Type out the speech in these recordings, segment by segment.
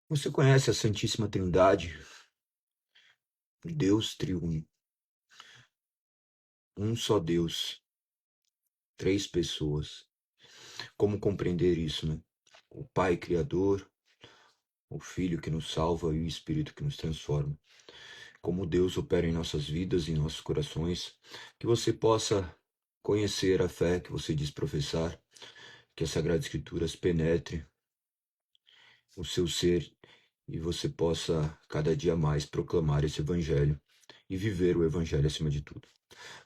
Você conhece a Santíssima Trindade, Deus triuno, um só Deus, três pessoas. Como compreender isso, né? O Pai Criador, o Filho que nos salva e o Espírito que nos transforma. Como Deus opera em nossas vidas e em nossos corações, que você possa conhecer a fé que você diz professar, que as Sagradas Escrituras penetre o seu ser e você possa cada dia mais proclamar esse Evangelho e viver o Evangelho acima de tudo.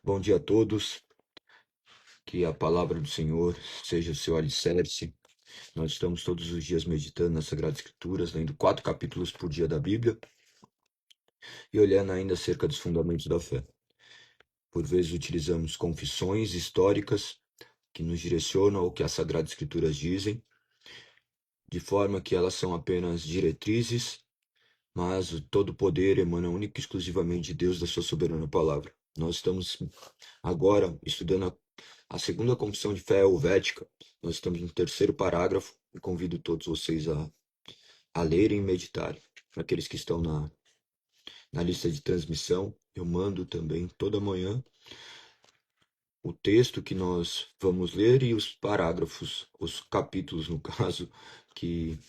Bom dia a todos. Que a palavra do Senhor seja o seu alicerce. Nós estamos todos os dias meditando nas Sagradas Escrituras, lendo 4 capítulos por dia da Bíblia e olhando ainda acerca dos fundamentos da fé. Por vezes utilizamos confissões históricas que nos direcionam ao que as Sagradas Escrituras dizem, de forma que elas são apenas diretrizes, mas todo o poder emana única e exclusivamente de Deus, da sua soberana palavra. Nós estamos agora estudando a segunda confissão de fé helvética. Nós estamos no terceiro parágrafo e convido todos vocês a lerem e meditarem. Para aqueles que estão na lista de transmissão, eu mando também toda manhã o texto que nós vamos ler e os parágrafos, os capítulos, no caso, que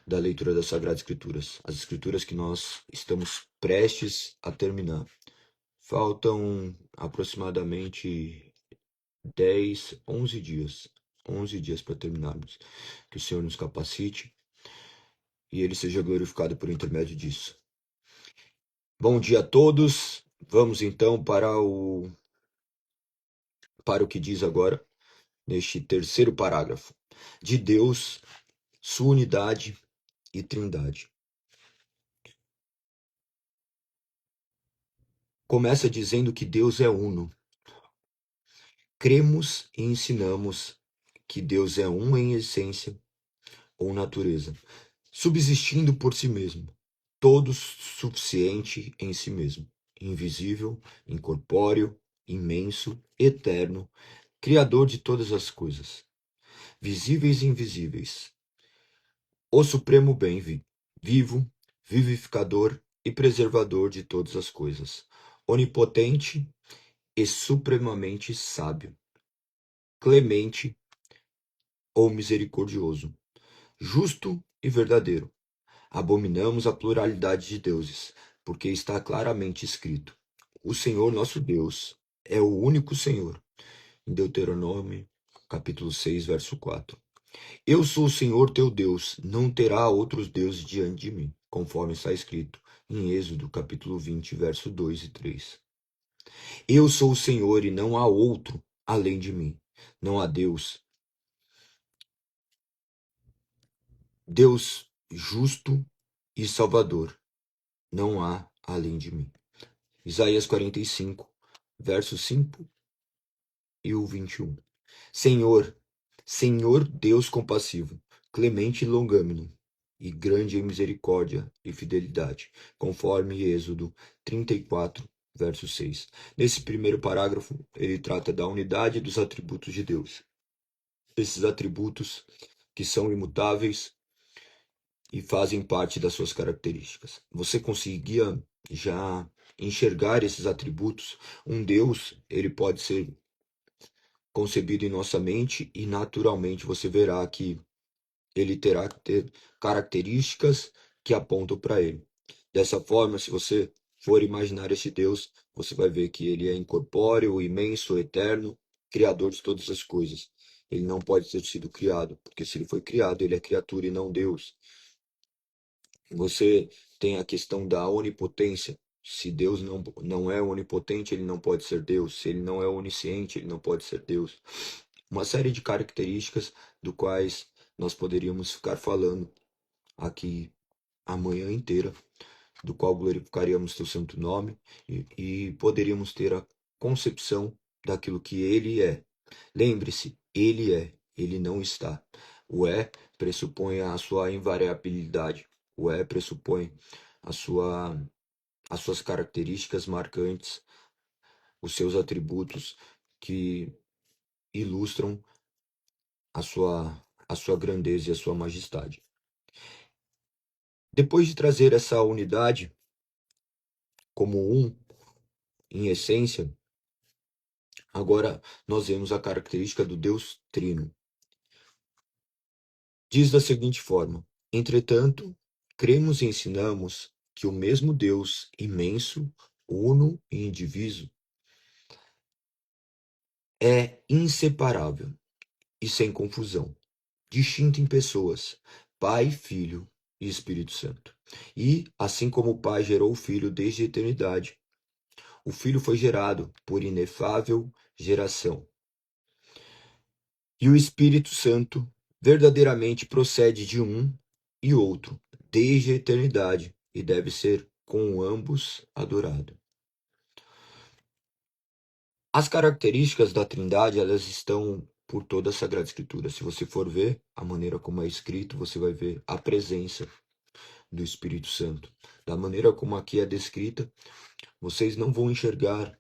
da leitura das Sagradas Escrituras. As Escrituras que nós estamos prestes a terminar. Faltam aproximadamente 10, 11 dias. 11 dias para terminarmos. Que o Senhor nos capacite e Ele seja glorificado por intermédio disso. Bom dia a todos. Vamos então para o que diz agora, neste terceiro parágrafo. De Deus, sua unidade e trindade. Começa dizendo que Deus é uno. Cremos e ensinamos que Deus é um em essência ou natureza, subsistindo por si mesmo, todo suficiente em si mesmo, invisível, incorpóreo, imenso, eterno, criador de todas as coisas, visíveis e invisíveis, o supremo bem vivo, vivificador e preservador de todas as coisas, onipotente e supremamente sábio, clemente ou misericordioso, justo e verdadeiro. Abominamos a pluralidade de deuses, porque está claramente escrito: o Senhor nosso Deus é o único Senhor. Em Deuteronômio, capítulo 6, verso 4. Eu sou o Senhor teu Deus, não terá outros deuses diante de mim, conforme está escrito em Êxodo, capítulo 20, verso 2 e 3. Eu sou o Senhor e não há outro além de mim. Não há Deus. Deus justo e salvador. Não há além de mim. Isaías 45, verso 5 e o 21. Senhor, Senhor Deus compassivo, clemente e longâmino, e grande em misericórdia e fidelidade, conforme Êxodo 34, verso 6. Nesse primeiro parágrafo, ele trata da unidade dos atributos de Deus. Esses atributos que são imutáveis e fazem parte das suas características. Você conseguia já enxergar esses atributos? Um Deus, ele pode ser concebido em nossa mente e naturalmente você verá que ele terá que ter características que apontam para ele. Dessa forma, se você for imaginar esse Deus, você vai ver que ele é incorpóreo, imenso, eterno, criador de todas as coisas. Ele não pode ter sido criado, porque se ele foi criado, ele é criatura e não Deus. Você tem a questão da onipotência. Se Deus não é onipotente, ele não pode ser Deus. Se ele não é onisciente, ele não pode ser Deus. Uma série de características do quais nós poderíamos ficar falando aqui a manhã inteira, do qual glorificaríamos teu santo nome e poderíamos ter a concepção daquilo que ele é. Lembre-se, ele é, ele não está. O pressupõe a sua invariabilidade. O pressupõe a as suas características marcantes, os seus atributos que ilustram a sua grandeza e a sua majestade. Depois de trazer essa unidade como um, em essência, agora nós vemos a característica do Deus Trino. Diz da seguinte forma: entretanto, cremos e ensinamos que o mesmo Deus imenso, uno e indiviso é inseparável e sem confusão, distinto em pessoas, Pai, Filho e Espírito Santo. E, assim como o Pai gerou o Filho desde a eternidade, o Filho foi gerado por inefável geração. E o Espírito Santo verdadeiramente procede de um e outro, desde a eternidade, e deve ser com ambos adorado. As características da Trindade, elas estão por toda a Sagrada Escritura. Se você for ver a maneira como é escrito, você vai ver a presença do Espírito Santo. Da maneira como aqui é descrita, vocês não vão enxergar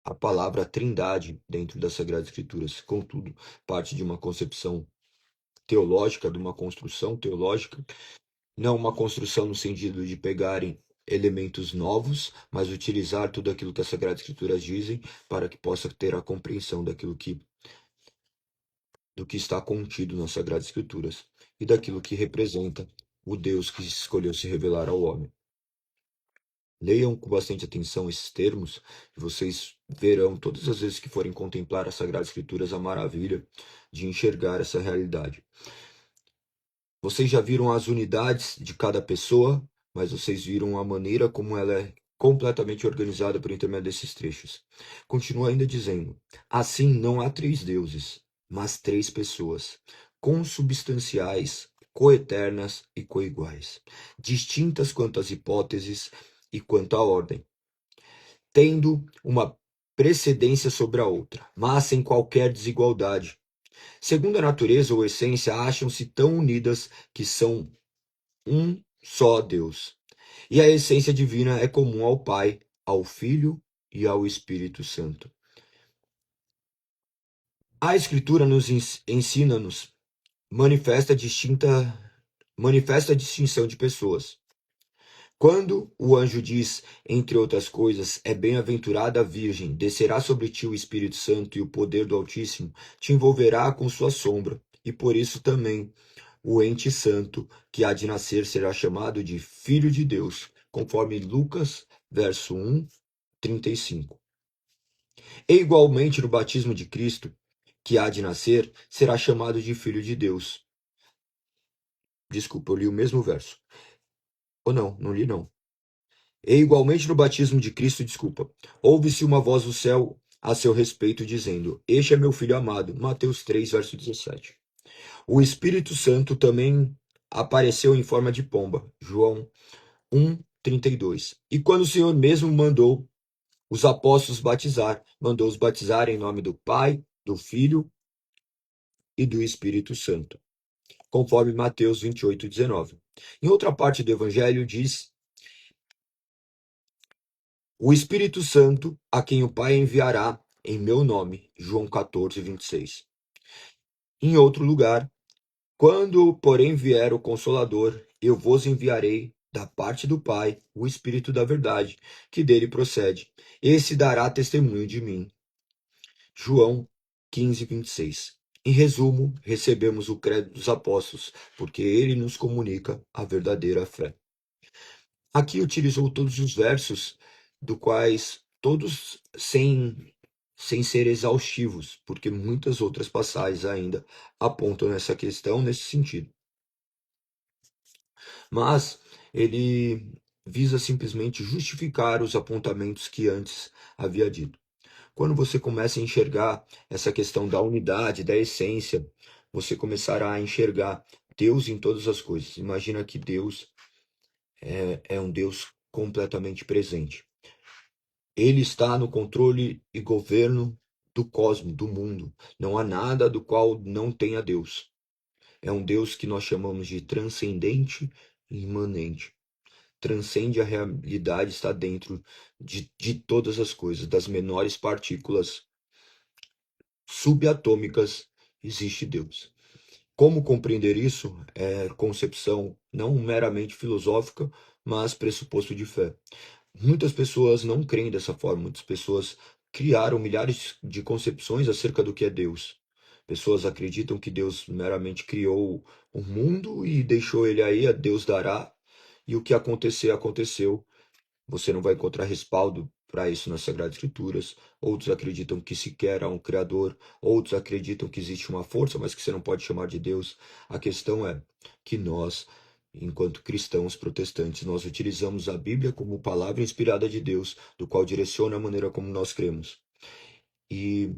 a palavra Trindade dentro das Sagradas Escrituras. Contudo, parte de uma concepção teológica, de uma construção teológica, não uma construção no sentido de pegarem elementos novos, mas utilizar tudo aquilo que as Sagradas Escrituras dizem para que possa ter a compreensão do que está contido nas Sagradas Escrituras e daquilo que representa o Deus que escolheu se revelar ao homem. Leiam com bastante atenção esses termos e vocês verão todas as vezes que forem contemplar as Sagradas Escrituras a maravilha de enxergar essa realidade. Vocês já viram as unidades de cada pessoa, mas vocês viram a maneira como ela é completamente organizada por intermédio desses trechos. Continua ainda dizendo: assim não há três deuses, mas três pessoas, consubstanciais, coeternas e coiguais, distintas quanto às hipóteses e quanto à ordem, tendo uma precedência sobre a outra, mas sem qualquer desigualdade. Segundo a natureza ou essência, acham-se tão unidas que são um só Deus. E a essência divina é comum ao Pai, ao Filho e ao Espírito Santo. A Escritura nos ensina-nos, manifesta a distinção de pessoas. Quando o anjo diz, entre outras coisas, é bem-aventurada a Virgem, descerá sobre ti o Espírito Santo e o poder do Altíssimo te envolverá com sua sombra, e por isso também o ente santo que há de nascer será chamado de Filho de Deus, conforme Lucas, verso 1, 35. E igualmente no batismo de Cristo, que há de nascer, será chamado de Filho de Deus. Desculpa, eu li o mesmo verso. Ou não, não li não. E igualmente no batismo de Cristo, ouve-se uma voz do céu a seu respeito, dizendo: Este é meu filho amado. Mateus 3, verso 17. O Espírito Santo também apareceu em forma de pomba. João 1, 32. E quando o Senhor mesmo mandou os apóstolos batizar, mandou-os batizar em nome do Pai, do Filho e do Espírito Santo, conforme Mateus 28, 19. Em outra parte do Evangelho diz: o Espírito Santo, a quem o Pai enviará em meu nome. João 14, 26. Em outro lugar, quando, porém, vier o Consolador, eu vos enviarei da parte do Pai o Espírito da verdade, que dele procede. Esse dará testemunho de mim. João 15, 26. Em resumo, recebemos o credo dos apóstolos, porque ele nos comunica a verdadeira fé. Aqui utilizou todos os versos, do quais todos sem ser exaustivos, porque muitas outras passagens ainda apontam nessa questão, nesse sentido. Mas ele visa simplesmente justificar os apontamentos que antes havia dito. Quando você começa a enxergar essa questão da unidade, da essência, você começará a enxergar Deus em todas as coisas. Imagina que Deus é um Deus completamente presente. Ele está no controle e governo do cosmos, do mundo. Não há nada do qual não tenha Deus. É um Deus que nós chamamos de transcendente e imanente. Transcende a realidade, está dentro de todas as coisas, das menores partículas subatômicas, existe Deus. Como compreender isso é concepção não meramente filosófica, mas pressuposto de fé. Muitas pessoas não creem dessa forma, muitas pessoas criaram milhares de concepções acerca do que é Deus. Pessoas acreditam que Deus meramente criou o mundo e deixou ele aí, a Deus dará, e o que acontecer, aconteceu. Você não vai encontrar respaldo para isso nas Sagradas Escrituras. Outros acreditam que sequer há um Criador, outros acreditam que existe uma força, mas que você não pode chamar de Deus. A questão é que nós, enquanto cristãos protestantes, nós utilizamos a Bíblia como palavra inspirada de Deus, do qual direciona a maneira como nós cremos. E,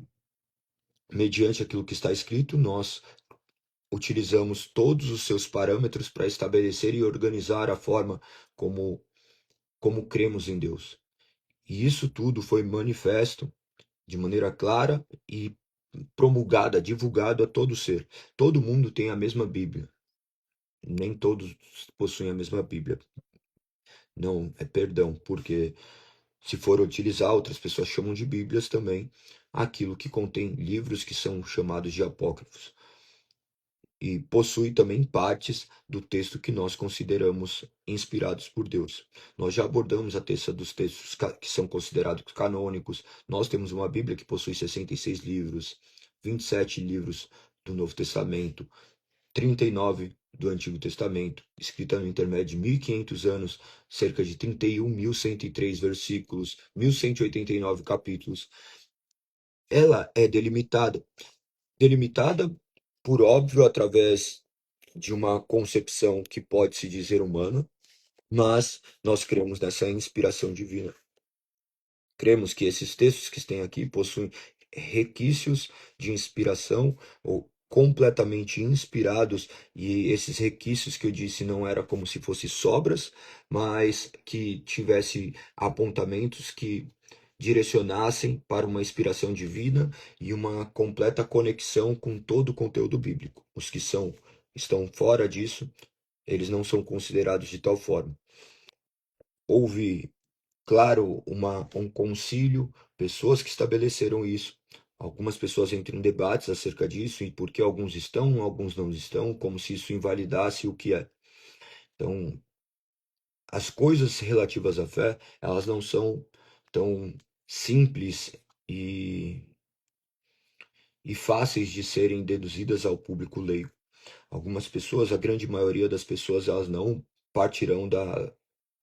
mediante aquilo que está escrito, nós utilizamos todos os seus parâmetros para estabelecer e organizar a forma como cremos em Deus. E isso tudo foi manifesto de maneira clara e promulgada, divulgado a todo ser. Todo mundo tem a mesma Bíblia. Nem todos possuem a mesma Bíblia. Não, é perdão, porque se for utilizar, outras pessoas chamam de Bíblias também aquilo que contém livros que são chamados de apócrifos. E possui também partes do texto que nós consideramos inspirados por Deus. Nós já abordamos a terça dos textos que são considerados canônicos. Nós temos uma Bíblia que possui 66 livros, 27 livros do Novo Testamento, 39 do Antigo Testamento, escrita no intermédio de 1500 anos, cerca de 31.103 versículos, 1189 capítulos. Ela é delimitada por óbvio, através de uma concepção que pode se dizer humana, mas nós cremos nessa inspiração divina. Cremos que esses textos que têm aqui possuem requisitos de inspiração ou completamente inspirados, e esses requisitos que eu disse não era como se fossem sobras, mas que tivesse apontamentos que direcionassem para uma inspiração divina e uma completa conexão com todo o conteúdo bíblico. Os que estão fora disso, eles não são considerados de tal forma. Houve, claro, um concílio, pessoas que estabeleceram isso. Algumas pessoas entram em debates acerca disso e por que alguns estão, alguns não estão, como se isso invalidasse o que é. Então, as coisas relativas à fé, elas não são tão simples e, e fáceis de serem deduzidas ao público leigo. Algumas pessoas, a grande maioria das pessoas, elas não partirão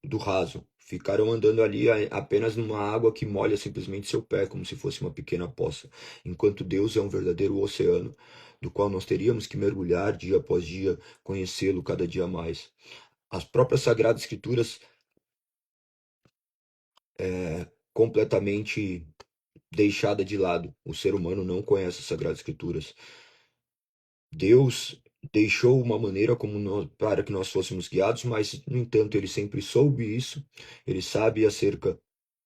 do raso. Ficarão andando ali apenas numa água que molha simplesmente seu pé, como se fosse uma pequena poça. Enquanto Deus é um verdadeiro oceano, do qual nós teríamos que mergulhar dia após dia, conhecê-lo cada dia mais. As próprias Sagradas Escrituras completamente deixada de lado. O ser humano não conhece as Sagradas Escrituras. Deus deixou uma maneira para que nós fôssemos guiados, mas, no entanto, ele sempre soube isso, ele sabe acerca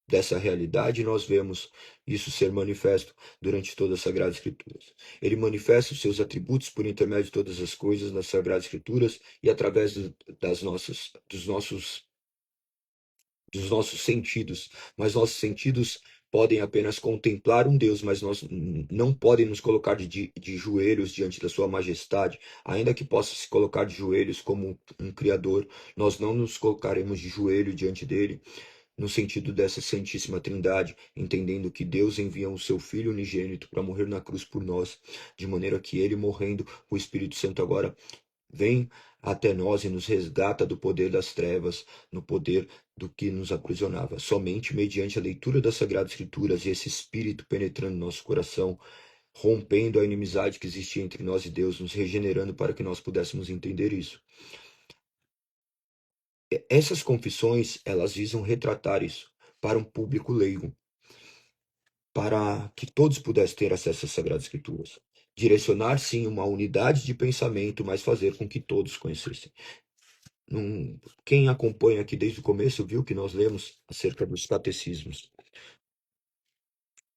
dessa realidade, e nós vemos isso ser manifesto durante todas as Sagradas Escrituras. Ele manifesta os seus atributos por intermédio de todas as coisas nas Sagradas Escrituras e através dos nossos sentidos, mas nossos sentidos podem apenas contemplar um Deus, mas nós não podem nos colocar de joelhos diante da sua majestade, ainda que possa se colocar de joelhos como um Criador, nós não nos colocaremos de joelho diante dele, no sentido dessa Santíssima Trindade, entendendo que Deus envia o seu Filho unigênito para morrer na cruz por nós, de maneira que ele morrendo, o Espírito Santo agora vem até nós e nos resgata do poder das trevas, no poder do que nos aprisionava. Somente mediante a leitura das Sagradas Escrituras e esse Espírito penetrando no nosso coração, rompendo a inimizade que existia entre nós e Deus, nos regenerando para que nós pudéssemos entender isso. Essas confissões, elas visam retratar isso para um público leigo, para que todos pudessem ter acesso às Sagradas Escrituras. Direcionar, sim, uma unidade de pensamento, mas fazer com que todos conhecessem. Quem acompanha aqui desde o começo viu que nós lemos acerca dos catecismos.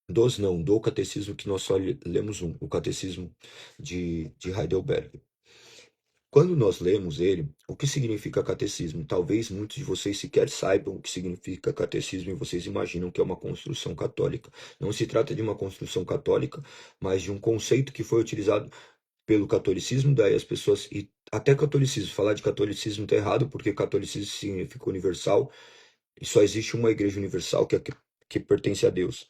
Do catecismo que nós só lemos o catecismo de Heidelberg. Quando nós lemos ele, o que significa catecismo? Talvez muitos de vocês sequer saibam o que significa catecismo e vocês imaginam que é uma construção católica. Não se trata de uma construção católica, mas de um conceito que foi utilizado pelo catolicismo, daí as pessoas, e até catolicismo, falar de catolicismo tá errado, porque catolicismo significa universal, e só existe uma igreja universal que pertence a Deus.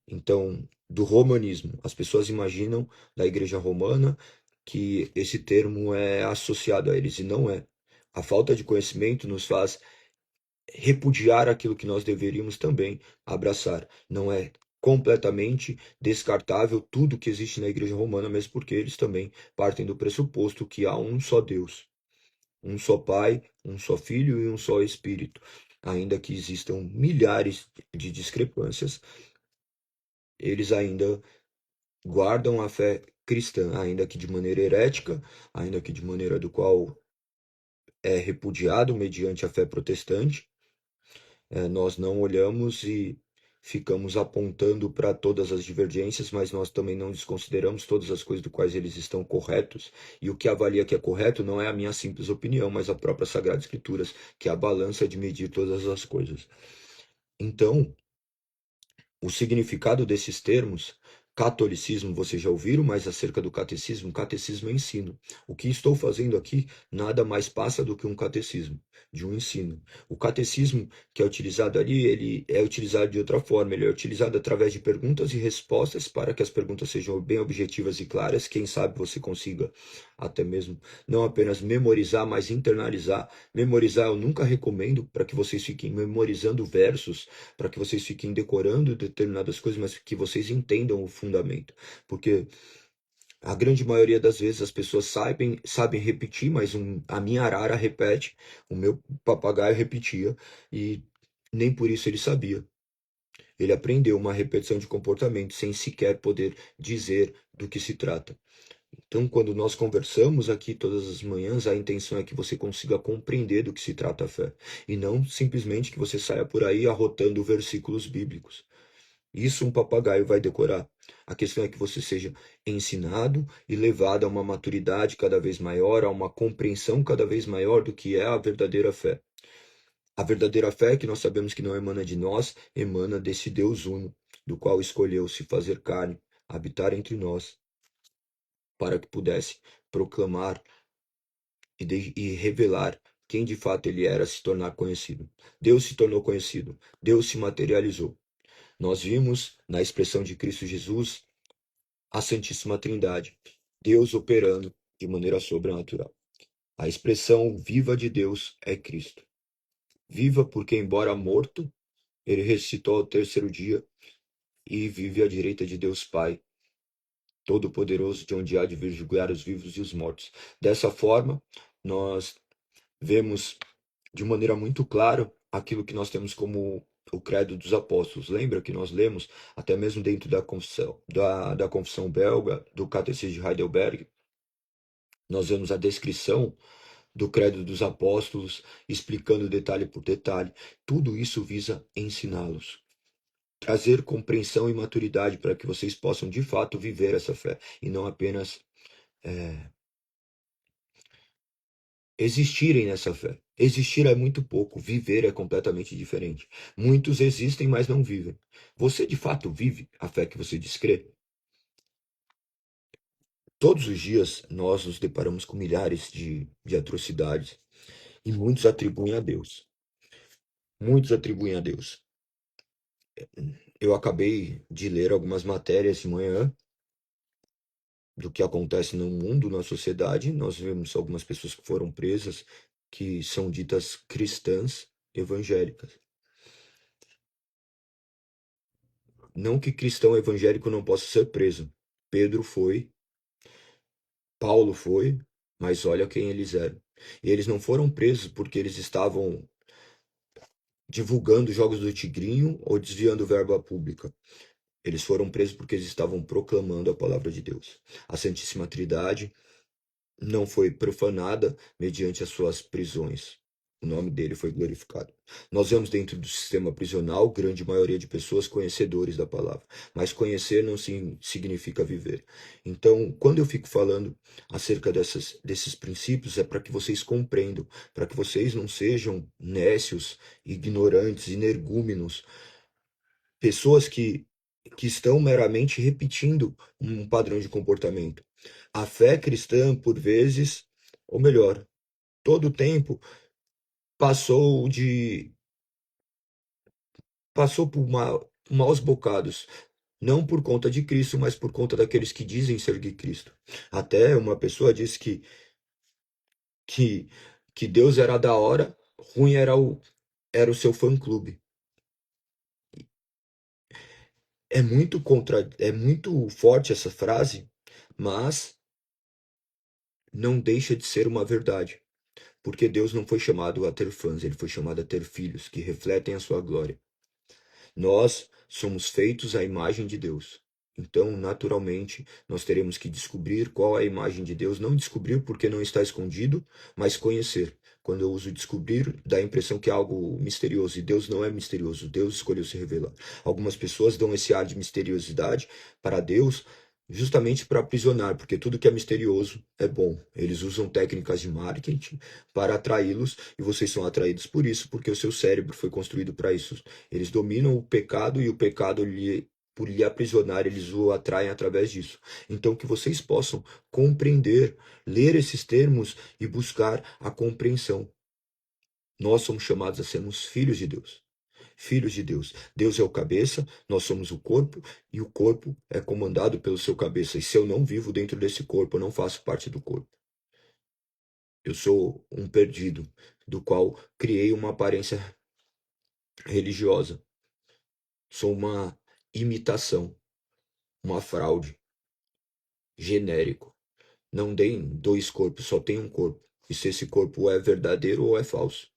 Então, do romanismo, as pessoas imaginam da igreja romana que esse termo é associado a eles, e não é. A falta de conhecimento nos faz repudiar aquilo que nós deveríamos também abraçar. Não é completamente descartável tudo que existe na Igreja Romana, mesmo porque eles também partem do pressuposto que há um só Deus, um só Pai, um só Filho e um só Espírito. Ainda que existam milhares de discrepâncias, eles ainda guardam a fé cristã, ainda que de maneira herética, ainda que de maneira do qual é repudiado mediante a fé protestante. Nós não olhamos e ficamos apontando para todas as divergências, mas nós também não desconsideramos todas as coisas do quais eles estão corretos. E o que avalia que é correto não é a minha simples opinião, mas a própria Sagrada Escrituras, que é a balança de medir todas as coisas. Então, o significado desses termos, catolicismo, vocês já ouviram, mas acerca do catecismo é ensino. O que estou fazendo aqui nada mais passa do que um catecismo, de um ensino. O catecismo que é utilizado ali, ele é utilizado de outra forma, ele é utilizado através de perguntas e respostas para que as perguntas sejam bem objetivas e claras. Quem sabe você consiga até mesmo não apenas memorizar, mas internalizar. Memorizar eu nunca recomendo para que vocês fiquem memorizando versos, para que vocês fiquem decorando determinadas coisas, mas que vocês entendam o fundamento. Porque a grande maioria das vezes as pessoas sabem repetir, mas a minha arara repete, o meu papagaio repetia, e nem por isso ele sabia. Ele aprendeu uma repetição de comportamento sem sequer poder dizer do que se trata. Então, quando nós conversamos aqui todas as manhãs, a intenção é que você consiga compreender do que se trata a fé, e não simplesmente que você saia por aí arrotando versículos bíblicos. Isso um papagaio vai decorar. A questão é que você seja ensinado e levado a uma maturidade cada vez maior, a uma compreensão cada vez maior do que é a verdadeira fé. A verdadeira fé, que nós sabemos que não emana de nós, emana desse Deus uno, do qual escolheu se fazer carne, habitar entre nós, para que pudesse proclamar e revelar quem de fato ele era, se tornar conhecido. Deus se tornou conhecido, Deus se materializou. Nós vimos na expressão de Cristo Jesus a Santíssima Trindade, Deus operando de maneira sobrenatural. A expressão viva de Deus é Cristo. Viva porque, embora morto, ele ressuscitou ao terceiro dia e vive à direita de Deus Pai, Todo-Poderoso, de onde há de vir julgar os vivos e os mortos. Dessa forma, nós vemos de maneira muito clara aquilo que nós temos como o credo dos apóstolos. Lembra que nós lemos, até mesmo dentro da confissão belga, do Catecismo de Heidelberg, nós vemos a descrição do credo dos apóstolos, explicando detalhe por detalhe. Tudo isso visa ensiná-los, trazer compreensão e maturidade para que vocês possam de fato viver essa fé e não apenas existirem nessa fé. Existir é muito pouco, viver é completamente diferente. Muitos existem, mas não vivem. Você de fato vive a fé que você diz crer? Todos os dias nós nos deparamos com milhares de atrocidades e muitos atribuem a Deus. Muitos atribuem a Deus. Eu acabei de ler algumas matérias de manhã do que acontece no mundo, na sociedade. Nós vemos algumas pessoas que foram presas, que são ditas cristãs evangélicas. Não que cristão evangélico não possa ser preso. Pedro foi, Paulo foi, mas olha quem eles eram. E eles não foram presos porque eles estavam divulgando jogos do Tigrinho ou desviando verba pública. Eles foram presos porque eles estavam proclamando a palavra de Deus. A Santíssima Trindade não foi profanada mediante as suas prisões. O nome dele foi glorificado. Nós vemos dentro do sistema prisional grande maioria de pessoas conhecedores da palavra, mas conhecer não significa viver. Então, quando eu fico falando acerca desses princípios, é para que vocês compreendam, para que vocês não sejam nécios, ignorantes, energúmenos, pessoas que estão meramente repetindo um padrão de comportamento. A fé cristã, por vezes, ou melhor, todo o tempo, passou de passou por maus bocados, não por conta de Cristo, mas por conta daqueles que dizem seguir Cristo. Até uma pessoa disse que, que Deus era da hora, ruim era o seu fã-clube. É muito forte essa frase, mas não deixa de ser uma verdade. Porque Deus não foi chamado a ter fãs, ele foi chamado a ter filhos que refletem a sua glória. Nós somos feitos à imagem de Deus. Então, naturalmente, nós teremos que descobrir qual é a imagem de Deus, não descobrir porque não está escondido, mas conhecer. Quando eu uso descobrir, dá a impressão que é algo misterioso, e Deus não é misterioso, Deus escolheu se revelar. Algumas pessoas dão esse ar de misteriosidade para Deus, justamente para aprisionar, porque tudo que é misterioso é bom. Eles usam técnicas de marketing para atraí-los, e vocês são atraídos por isso, porque o seu cérebro foi construído para isso. Eles dominam o pecado e o pecado por lhe aprisionar, eles o atraem através disso. Então, que vocês possam compreender, ler esses termos e buscar a compreensão. Nós somos chamados a sermos filhos de Deus. Filhos de Deus. Deus é o cabeça, nós somos o corpo, e o corpo é comandado pelo seu cabeça. E se eu não vivo dentro desse corpo, eu não faço parte do corpo. Eu sou um perdido, do qual criei uma aparência religiosa. Sou uma imitação, uma fraude, genérico. Não tem dois corpos, só tem um corpo. E se esse corpo é verdadeiro ou é falso.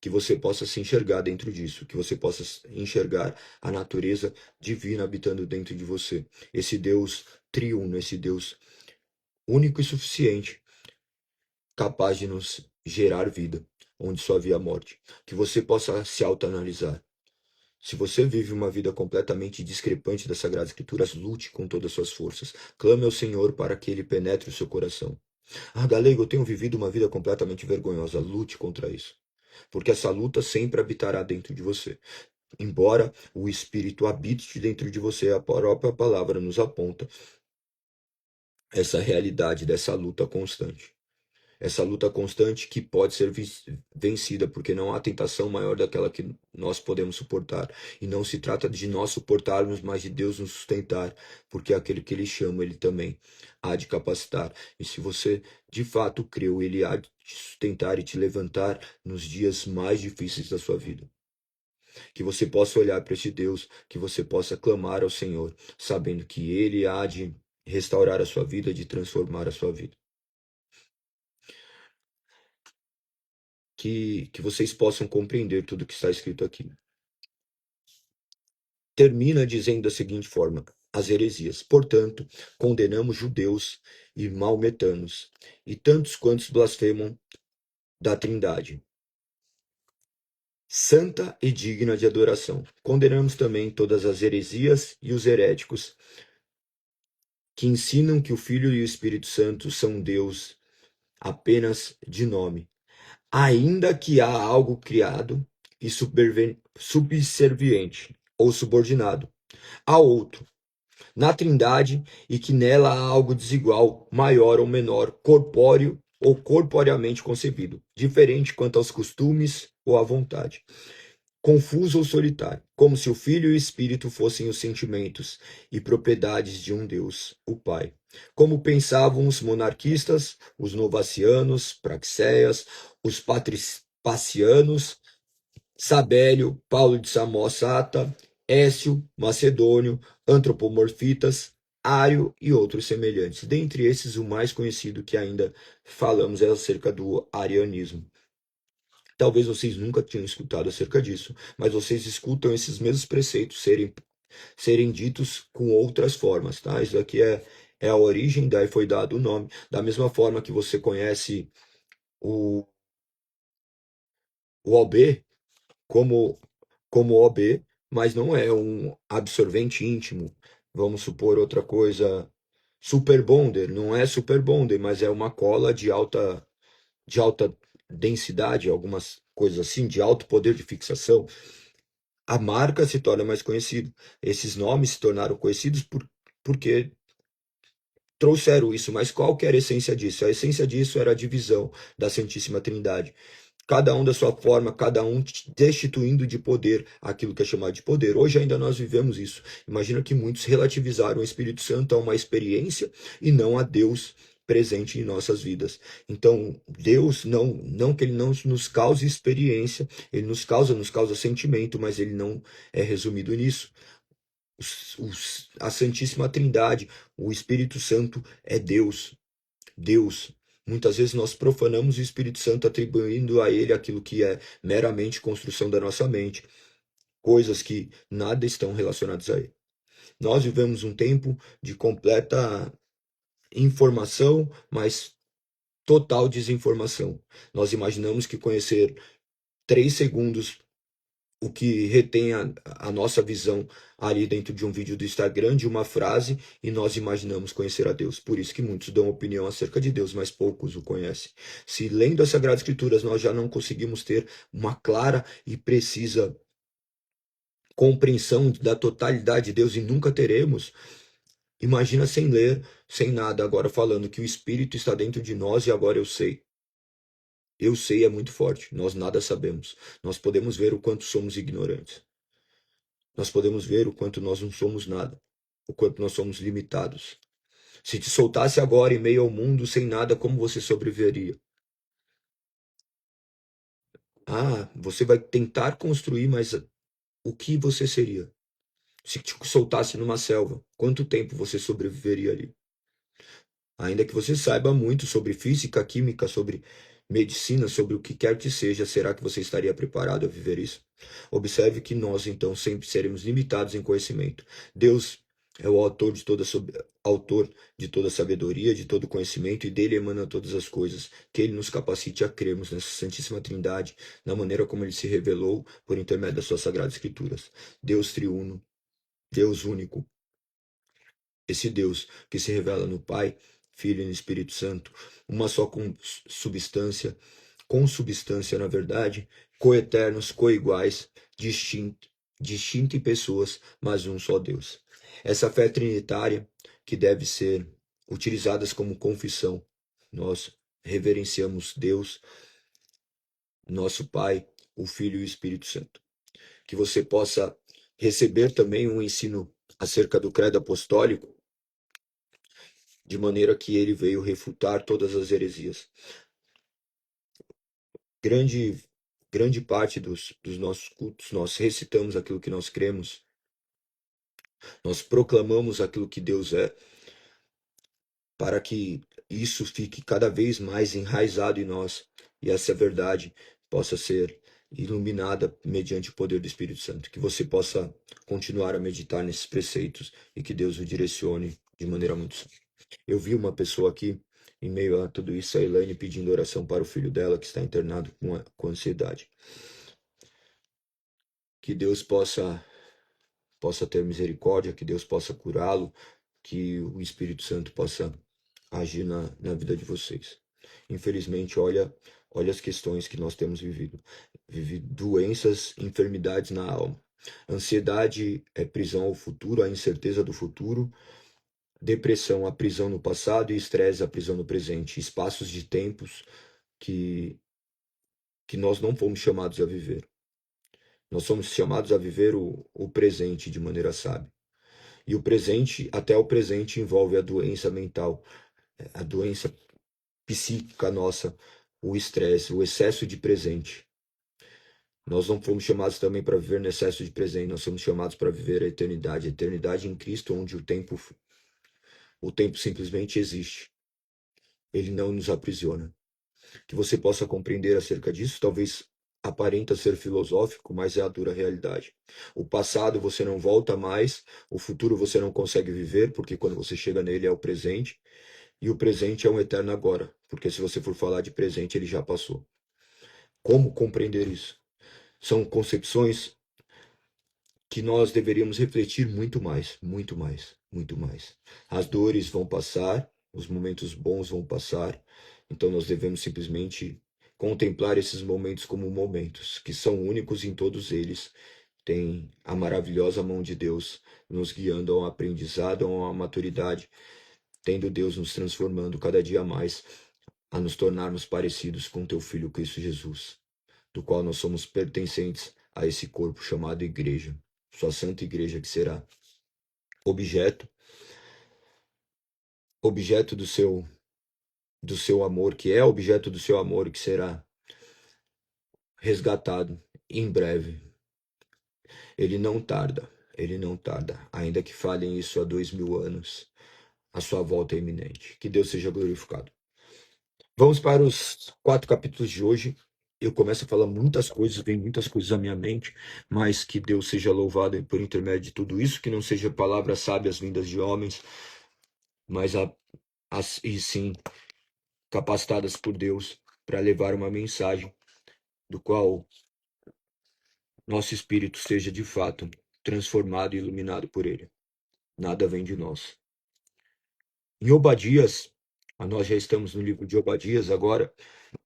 Que você possa se enxergar dentro disso, que você possa enxergar a natureza divina habitando dentro de você. Esse Deus triuno, esse Deus único e suficiente, capaz de nos gerar vida, onde só havia morte. Que você possa se autoanalisar. Se você vive uma vida completamente discrepante das Sagradas Escrituras, lute com todas as suas forças. Clame ao Senhor para que Ele penetre o seu coração. Ah, Galego, eu tenho vivido uma vida completamente vergonhosa. Lute contra isso. Porque essa luta sempre habitará dentro de você. Embora o Espírito habite dentro de você, a própria palavra nos aponta essa realidade dessa luta constante. Essa luta constante que pode ser vencida, porque não há tentação maior daquela que nós podemos suportar. E não se trata de nós suportarmos, mas de Deus nos sustentar, porque aquele que Ele chama, Ele também há de capacitar. E se você de fato creu, Ele há de te sustentar e te levantar nos dias mais difíceis da sua vida. Que você possa olhar para este Deus, que você possa clamar ao Senhor, sabendo que Ele há de restaurar a sua vida, de transformar a sua vida. Que vocês possam compreender tudo que está escrito aqui. Termina dizendo da seguinte forma: as heresias. Portanto, condenamos judeus e maometanos, e tantos quantos blasfemam da Trindade, santa e digna de adoração. Condenamos também todas as heresias e os heréticos, que ensinam que o Filho e o Espírito Santo são Deus apenas de nome, ainda que há algo criado e subserviente ou subordinado a outro na Trindade, e que nela há algo desigual, maior ou menor, corpóreo ou corporeamente concebido, diferente quanto aos costumes ou à vontade, confuso ou solitário, como se o Filho e o Espírito fossem os sentimentos e propriedades de um Deus, o Pai. Como pensavam os monarquistas, os novacianos, praxéias, os pacianos, Sabélio, Paulo de Samosata, Écio, Macedônio, antropomorfitas, Ário e outros semelhantes. Dentre esses, o mais conhecido que ainda falamos é acerca do arianismo. Talvez vocês nunca tenham escutado acerca disso, mas vocês escutam esses mesmos preceitos serem ditos com outras formas, tá? Isso aqui é a origem, daí foi dado o nome. Da mesma forma que você conhece o, o OB como OB, mas não é um absorvente íntimo. Vamos supor outra coisa, Super Bonder, não é Super Bonder, mas é uma cola de alta densidade, algumas coisas assim, de alto poder de fixação. A marca se torna mais conhecida. Esses nomes se tornaram conhecidos porque trouxeram isso, mas qual que era a essência disso? A essência disso era a divisão da Santíssima Trindade. Cada um da sua forma, cada um destituindo de poder aquilo que é chamado de poder. Hoje ainda nós vivemos isso. Imagina que muitos relativizaram o Espírito Santo a uma experiência e não a Deus presente em nossas vidas. Então, Deus não que ele não nos cause experiência, ele nos causa sentimento, mas ele não é resumido nisso. A Santíssima Trindade, o Espírito Santo é Deus. Deus. Muitas vezes nós profanamos o Espírito Santo atribuindo a ele aquilo que é meramente construção da nossa mente, coisas que nada estão relacionadas a ele. Nós vivemos um tempo de completa informação, mas total desinformação. Nós imaginamos que conhecer 3 segundos o que retém a nossa visão ali dentro de um vídeo do Instagram, de uma frase, e nós imaginamos conhecer a Deus. Por isso que muitos dão opinião acerca de Deus, mas poucos o conhecem. Se lendo as Sagradas Escrituras nós já não conseguimos ter uma clara e precisa compreensão da totalidade de Deus e nunca teremos, imagina sem ler, sem nada, agora falando que o Espírito está dentro de nós e agora eu sei. Eu sei é muito forte, nós nada sabemos. Nós podemos ver o quanto somos ignorantes. Nós podemos ver o quanto nós não somos nada, o quanto nós somos limitados. Se te soltasse agora em meio ao mundo sem nada, como você sobreviveria? Ah, você vai tentar construir, mas o que você seria? Se te soltasse numa selva, quanto tempo você sobreviveria ali? Ainda que você saiba muito sobre física, química, sobre medicina, sobre o que quer que seja, será que você estaria preparado a viver isso? Observe que nós, então, sempre seremos limitados em conhecimento. Deus é o autor de toda sabedoria, de todo conhecimento, e dele emanam todas as coisas. Que ele nos capacite a crermos nessa Santíssima Trindade, na maneira como ele se revelou por intermédio das suas Sagradas Escrituras. Deus triuno, Deus único, esse Deus que se revela no Pai, Filho e no Espírito Santo, uma só consubstância, na verdade, coeternos, coiguais, distinto em pessoas, mas um só Deus. Essa fé trinitária que deve ser utilizada como confissão. Nós reverenciamos Deus, nosso Pai, o Filho e o Espírito Santo. Que você possa receber também um ensino acerca do credo apostólico, de maneira que ele veio refutar todas as heresias. Grande parte dos nossos cultos, nós recitamos aquilo que nós cremos, nós proclamamos aquilo que Deus é, para que isso fique cada vez mais enraizado em nós e essa verdade possa ser iluminada mediante o poder do Espírito Santo. Que você possa continuar a meditar nesses preceitos e que Deus o direcione de maneira muito santa. Eu vi uma pessoa aqui, em meio a tudo isso, a Elaine pedindo oração para o filho dela que está internado com ansiedade. Que Deus possa ter misericórdia, que Deus possa curá-lo, que o Espírito Santo possa agir na vida de vocês. Infelizmente, olha as questões que nós temos vivido. Doenças, enfermidades na alma. Ansiedade é prisão ao futuro, a incerteza do futuro. Depressão, a prisão no passado, e estresse, a prisão no presente. Espaços de tempos que nós não fomos chamados a viver. Nós somos chamados a viver o presente de maneira sábia. E o presente, até o presente, envolve a doença mental, a doença psíquica nossa, o estresse, o excesso de presente. Nós não fomos chamados também para viver no excesso de presente, nós somos chamados para viver a eternidade em Cristo, onde o tempo simplesmente existe. Ele não nos aprisiona. Que você possa compreender acerca disso, talvez aparenta ser filosófico, mas é a dura realidade. O passado você não volta mais, o futuro você não consegue viver, porque quando você chega nele é o presente, e o presente é um eterno agora, porque se você for falar de presente, ele já passou. Como compreender isso? São concepções que nós deveríamos refletir muito mais, muito mais, muito mais. As dores vão passar, os momentos bons vão passar, então nós devemos simplesmente contemplar esses momentos como momentos, que são únicos em todos eles. Tem a maravilhosa mão de Deus nos guiando a um aprendizado, a uma maturidade tendo Deus nos transformando cada dia mais a nos tornarmos parecidos com teu Filho Cristo Jesus, do qual nós somos pertencentes a esse corpo chamado igreja, sua santa igreja que será objeto do seu amor, que é objeto do seu amor, que será resgatado em breve. Ele não tarda, ainda que falem isso há 2000 anos, a sua volta é iminente. Que Deus seja glorificado. Vamos para os 4 capítulos de hoje. Eu começo a falar muitas coisas, vem muitas coisas à minha mente, mas que Deus seja louvado por intermédio de tudo isso, que não seja palavras sábias vindas de homens, mas e sim capacitadas por Deus para levar uma mensagem do qual nosso espírito seja de fato transformado e iluminado por Ele. Nada vem de nós. Em Obadias, nós já estamos no livro de Obadias agora,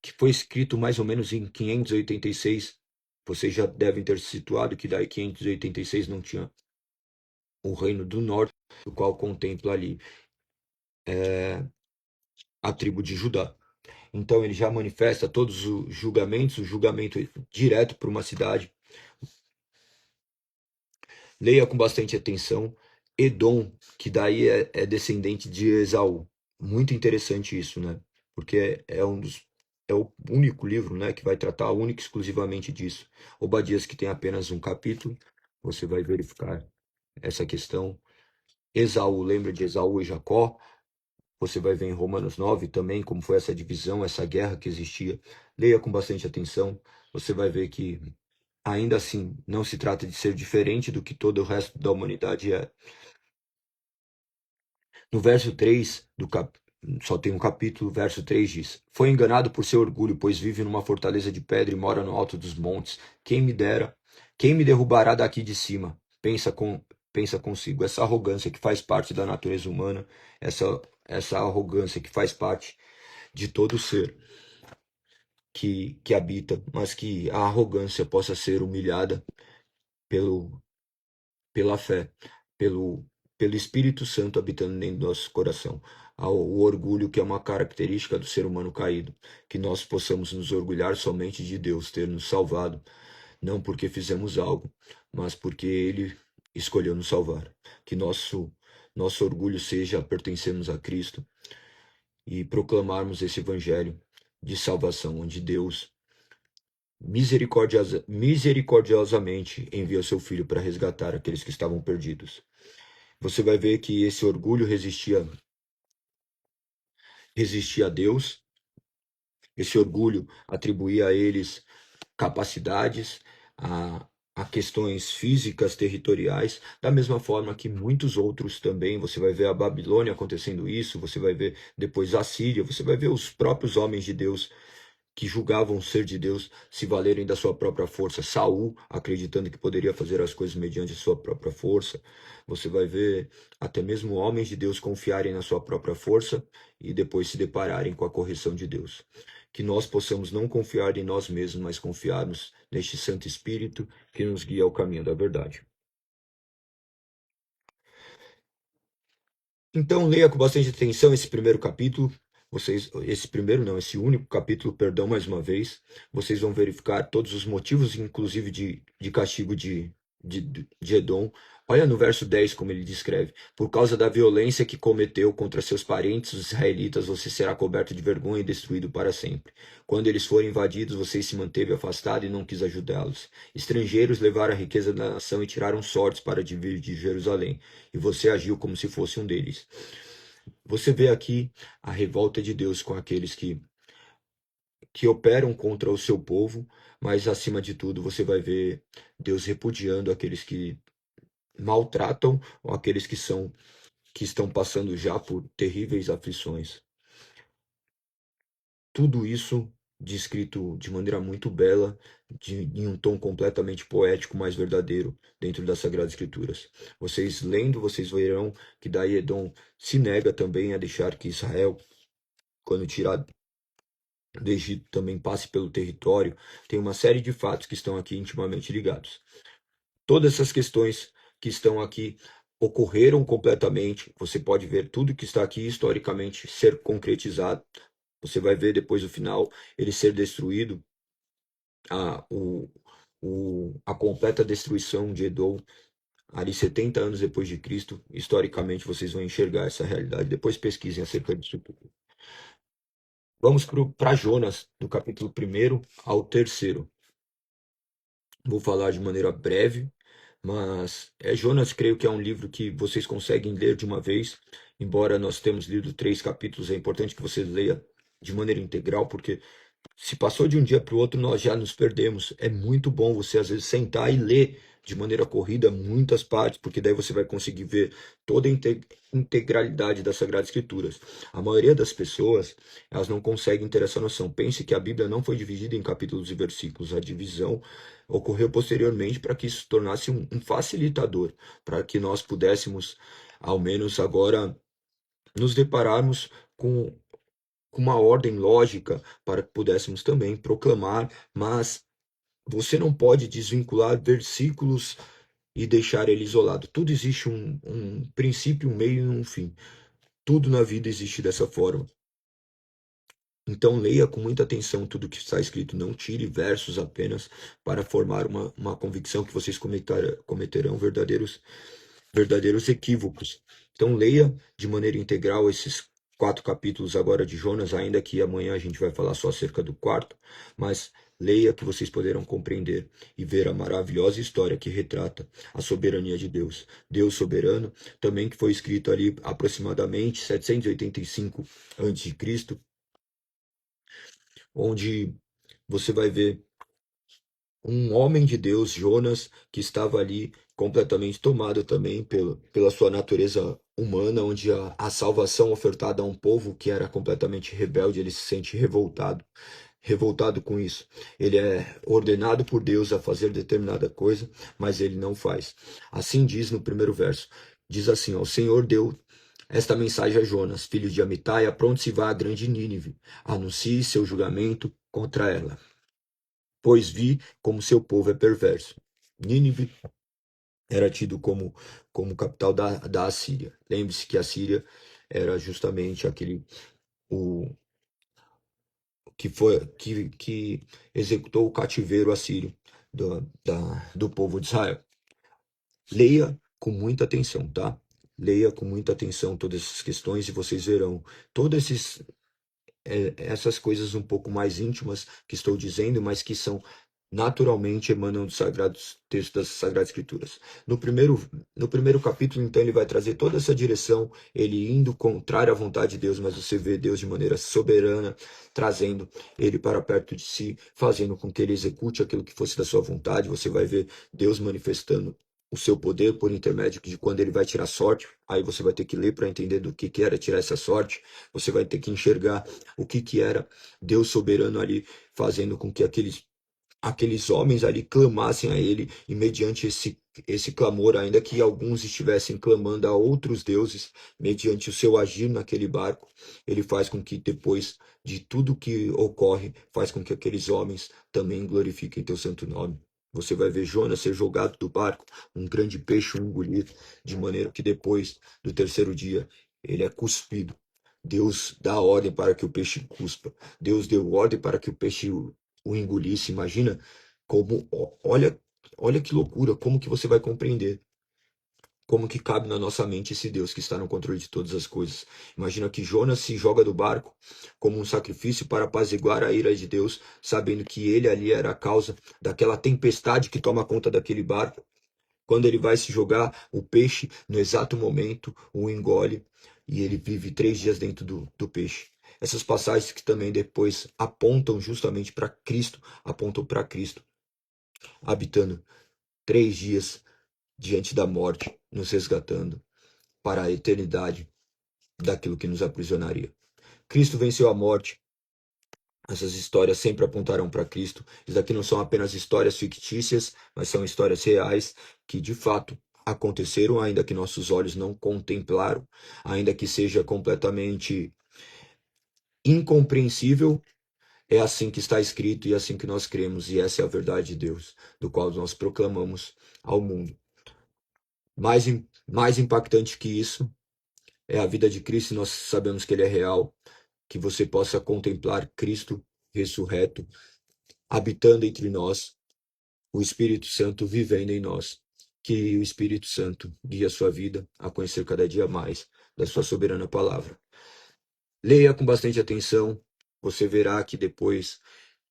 que foi escrito mais ou menos em 586. Vocês já devem ter se situado que daí 586 não tinha o reino do norte, do qual contempla ali a tribo de Judá. Então ele já manifesta todos os julgamentos, o julgamento direto para uma cidade. Leia com bastante atenção. Edom, que daí é descendente de Esaú. Muito interessante isso, né? Porque é o único livro, né, que vai tratar única e exclusivamente disso. Obadias, que tem apenas um capítulo, você vai verificar essa questão. Esaú, lembra de Esaú e Jacó? Você vai ver em Romanos 9 também como foi essa divisão, essa guerra que existia. Leia com bastante atenção. Você vai ver que, ainda assim, não se trata de ser diferente do que todo o resto da humanidade é. No verso 3 só tem um capítulo, verso 3 diz: Foi enganado por seu orgulho, pois vive numa fortaleza de pedra e mora no alto dos montes. Quem me dera, quem me derrubará daqui de cima? Pensa consigo, essa arrogância que faz parte da natureza humana, essa arrogância que faz parte de todo ser que habita, mas que a arrogância possa ser humilhada pela fé, pelo, pelo Espírito Santo habitando dentro do nosso coração. O orgulho, que é uma característica do ser humano caído, que nós possamos nos orgulhar somente de Deus ter nos salvado, não porque fizemos algo, mas porque Ele escolheu nos salvar. Que nosso orgulho seja pertencermos a Cristo e proclamarmos esse evangelho de salvação, onde Deus misericordiosamente envia seu Filho para resgatar aqueles que estavam perdidos. Você vai ver que esse orgulho resistia a Deus. Esse orgulho atribuía a eles capacidades, a questões físicas, territoriais, da mesma forma que muitos outros também. Você vai ver a Babilônia acontecendo isso, você vai ver depois a Síria, você vai ver os próprios homens de Deus que julgavam ser de Deus se valerem da sua própria força. Saul, acreditando que poderia fazer as coisas mediante a sua própria força. Você vai ver até mesmo homens de Deus confiarem na sua própria força e depois se depararem com a correção de Deus. Que nós possamos não confiar em nós mesmos, mas confiarmos neste Santo Espírito que nos guia ao caminho da verdade. Então leia com bastante atenção esse primeiro capítulo. Esse único capítulo, perdão, mais uma vez, vocês vão verificar todos os motivos, inclusive de castigo de Edom. Olha no verso 10 como ele descreve: por causa da violência que cometeu contra seus parentes, os israelitas, você será coberto de vergonha e destruído para sempre. Quando eles forem invadidos, você se manteve afastado e não quis ajudá-los. Estrangeiros levaram a riqueza da nação e tiraram sortes para dividir Jerusalém, e você agiu como se fosse um deles. Você vê aqui a revolta de Deus com aqueles que operam contra o seu povo, mas acima de tudo você vai ver Deus repudiando aqueles que maltratam ou aqueles que estão passando já por terríveis aflições. Tudo isso descrito de maneira muito bela, em um tom completamente poético, mais verdadeiro, dentro das Sagradas Escrituras. Vocês lendo, vocês verão que daí Edom se nega também a deixar que Israel, quando tirado do Egito, também passe pelo território. Tem uma série de fatos que estão aqui intimamente ligados. Todas essas questões que estão aqui ocorreram completamente. Você pode ver tudo que está aqui historicamente ser concretizado. Você vai ver depois no final ele ser destruído, a, a completa destruição de Edom, ali 70 anos depois de Cristo. Historicamente vocês vão enxergar essa realidade. Depois pesquisem acerca disso tudo. Vamos para Jonas, do capítulo 1 ao 3. Vou falar de maneira breve, mas Jonas, creio que é um livro que vocês conseguem ler de uma vez. Embora nós temos lido 3 capítulos, é importante que você leia de maneira integral, porque se passou de um dia para o outro, nós já nos perdemos. É muito bom você, às vezes, sentar e ler de maneira corrida muitas partes, porque daí você vai conseguir ver toda a integralidade das Sagradas Escrituras. A maioria das pessoas, elas não conseguem ter essa noção. Pense que a Bíblia não foi dividida em capítulos e versículos. A divisão ocorreu posteriormente para que isso tornasse um facilitador, para que nós pudéssemos, ao menos agora, nos depararmos com uma ordem lógica para que pudéssemos também proclamar, mas você não pode desvincular versículos e deixar ele isolado. Tudo existe um princípio, um meio e um fim. Tudo na vida existe dessa forma. Então leia com muita atenção tudo que está escrito. Não tire versos apenas para formar uma convicção que vocês cometerão verdadeiros equívocos. Então leia de maneira integral esses 4 capítulos agora de Jonas, ainda que amanhã a gente vai falar só acerca do quarto, mas leia que vocês poderão compreender e ver a maravilhosa história que retrata a soberania de Deus. Deus soberano, também que foi escrito ali aproximadamente 785 a.C., onde você vai ver um homem de Deus, Jonas, que estava ali completamente tomado também pela sua natureza humana, onde a salvação ofertada a um povo que era completamente rebelde, ele se sente revoltado com isso. Ele é ordenado por Deus a fazer determinada coisa, mas ele não faz. Assim diz no primeiro verso. Diz assim: ó, o Senhor deu esta mensagem a Jonas, filho de Amitai: apronte-se vá à grande Nínive, anuncie seu julgamento contra ela, pois vi como seu povo é perverso. Nínive era tido como capital da Assíria. Lembre-se que a Síria era justamente o que executou o cativeiro assírio do povo de Israel. Leia com muita atenção, tá? Leia com muita atenção todas essas questões e vocês verão todos essas coisas um pouco mais íntimas que estou dizendo, mas que são naturalmente emanam dos sagrados textos das Sagradas Escrituras. No primeiro capítulo, então, ele vai trazer toda essa direção, ele indo contrário à vontade de Deus, mas você vê Deus de maneira soberana, trazendo ele para perto de si, fazendo com que ele execute aquilo que fosse da sua vontade. Você vai ver Deus manifestando o seu poder por intermédio de quando ele vai tirar sorte. Aí você vai ter que ler para entender do que era tirar essa sorte. Você vai ter que enxergar o que era Deus soberano ali, fazendo com que aqueles homens ali clamassem a ele, e mediante esse clamor, ainda que alguns estivessem clamando a outros deuses, mediante o seu agir naquele barco, ele faz com que depois de tudo que ocorre, faz com que aqueles homens também glorifiquem teu santo nome. Você vai ver Jonas ser jogado do barco, um grande peixe o engolir, de maneira que depois do terceiro dia ele é cuspido. Deus dá ordem para que o peixe cuspa. Deus deu ordem para que o peixe o engolisse. Imagina como, olha que loucura, como que você vai compreender, como que cabe na nossa mente esse Deus que está no controle de todas as coisas. Imagina que Jonas se joga do barco como um sacrifício para apaziguar a ira de Deus, sabendo que ele ali era a causa daquela tempestade que toma conta daquele barco. Quando ele vai se jogar, o peixe, no exato momento, o engole e ele vive 3 dias dentro do peixe. Essas passagens que também depois apontam justamente para Cristo, apontam para Cristo, habitando 3 dias diante da morte, nos resgatando para a eternidade daquilo que nos aprisionaria. Cristo venceu a morte. Essas histórias sempre apontarão para Cristo. Isso daqui não são apenas histórias fictícias, mas são histórias reais que de fato aconteceram, ainda que nossos olhos não contemplaram, ainda que seja completamente incompreensível. É assim que está escrito e é assim que nós cremos, e essa é a verdade de Deus, do qual nós proclamamos ao mundo. Mais Mais impactante que isso é a vida de Cristo, e nós sabemos que ele é real, que você possa contemplar Cristo ressurreto, habitando entre nós, o Espírito Santo vivendo em nós. Que o Espírito Santo guie a sua vida a conhecer cada dia mais da sua soberana palavra. Leia com bastante atenção, você verá que depois,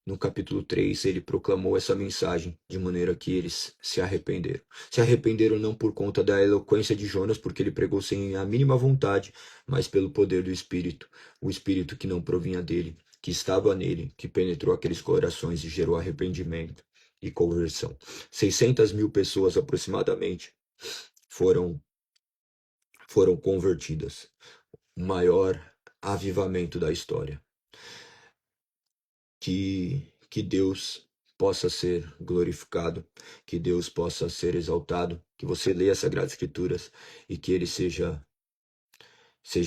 no capítulo 3, ele proclamou essa mensagem de maneira que eles se arrependeram. Se arrependeram não por conta da eloquência de Jonas, porque ele pregou sem a mínima vontade, mas pelo poder do Espírito, o Espírito que não provinha dele, que estava nele, que penetrou aqueles corações e gerou arrependimento e conversão. 600.000 pessoas aproximadamente foram convertidas. O maior avivamento da história. Que Deus possa ser glorificado, que Deus possa ser exaltado, que você leia as Sagradas Escrituras e que Ele seja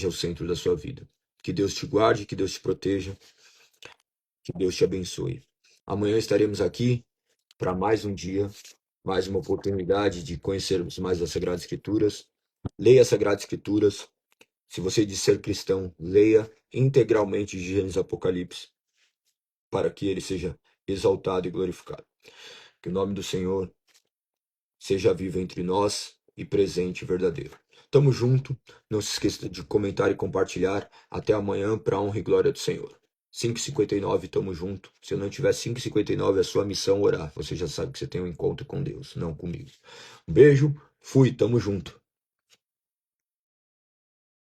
o centro da sua vida. Que Deus te guarde, que Deus te proteja, que Deus te abençoe. Amanhã estaremos aqui para mais um dia, mais uma oportunidade de conhecermos mais as Sagradas Escrituras. Leia as Sagradas Escrituras. Se você diz ser cristão, leia integralmente Gênesis e Apocalipse, para que ele seja exaltado e glorificado. Que o nome do Senhor seja vivo entre nós e presente e verdadeiro. Tamo junto. Não se esqueça de comentar e compartilhar. Até amanhã, para a honra e glória do Senhor. 5h59, tamo junto. Se eu não tiver 5h59, é a sua missão orar. Você já sabe que você tem um encontro com Deus, não comigo. Um beijo, fui, tamo junto.